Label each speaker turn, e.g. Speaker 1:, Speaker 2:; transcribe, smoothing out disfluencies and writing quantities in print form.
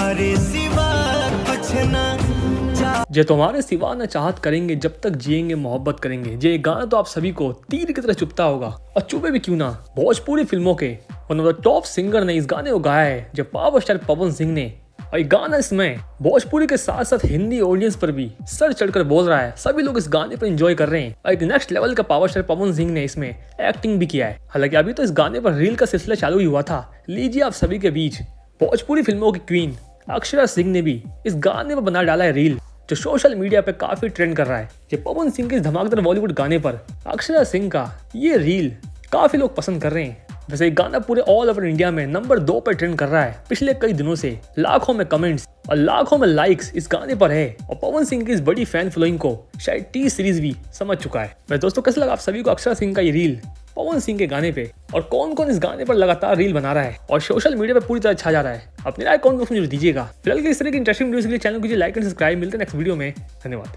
Speaker 1: तुम्हारे सिवा कुछ ना
Speaker 2: जे तुम्हारे सिवा न चाहत करेंगे, जब तक जिएंगे मोहब्बत करेंगे। ये गाना तो आप सभी को तीर की तरह चुभता होगा, और चुभे भी क्यों ना। भोजपुरी फिल्मों के one of the top singer ने इस गाने को गाया है, जो पावर स्टार पवन सिंह ने। और ये गाना इसमें भोजपुरी के साथ साथ हिंदी ऑडियंस पर भी सर चढ़कर बोल रहा है। सभी लोग इस गाने पर एंजॉय कर रहे हैं, और एक नेक्स्ट लेवल का पावर स्टार पवन सिंह ने इसमें एक्टिंग भी किया है। हालांकि अभी तो इस गाने पर रील का सिलसिला चालू ही हुआ था। लीजिए आप सभी के बीच भोजपुरी फिल्मों की क्वीन अक्षरा सिंह ने भी इस गाने पर बना डाला है रील, जो सोशल मीडिया पे काफी ट्रेंड कर रहा है। ये पवन सिंह के इस धमाकेदार बॉलीवुड गाने पर अक्षरा सिंह का ये रील काफी लोग पसंद कर रहे हैं। वैसे ये गाना पूरे ऑल ओवर इंडिया में नंबर 2 पर ट्रेंड कर रहा है पिछले कई दिनों से। लाखों में कमेंट्स और लाखों में लाइक्स इस गाने पर है, और पवन सिंह की इस बड़ी फैन फॉलोइंग को शायद टी सीरीज भी समझ चुका है। वैसे दोस्तों, कैसा लगा आप सभी को अक्षरा सिंह का ये रील पवन सिंह के गाने पे, और कौन कौन इस गाने पर लगातार रील बना रहा है और सोशल मीडिया पे पूरी तरह छा जा रहा है? अपनी राय कौन मुझे दीजिएगा। फिलहाल इस तरह की इंटरेस्टिंग वीडियोस के लिए चैनल को कीजिए लाइक एंड सब्सक्राइब। मिलते हैं नेक्स्ट वीडियो में। धन्यवाद।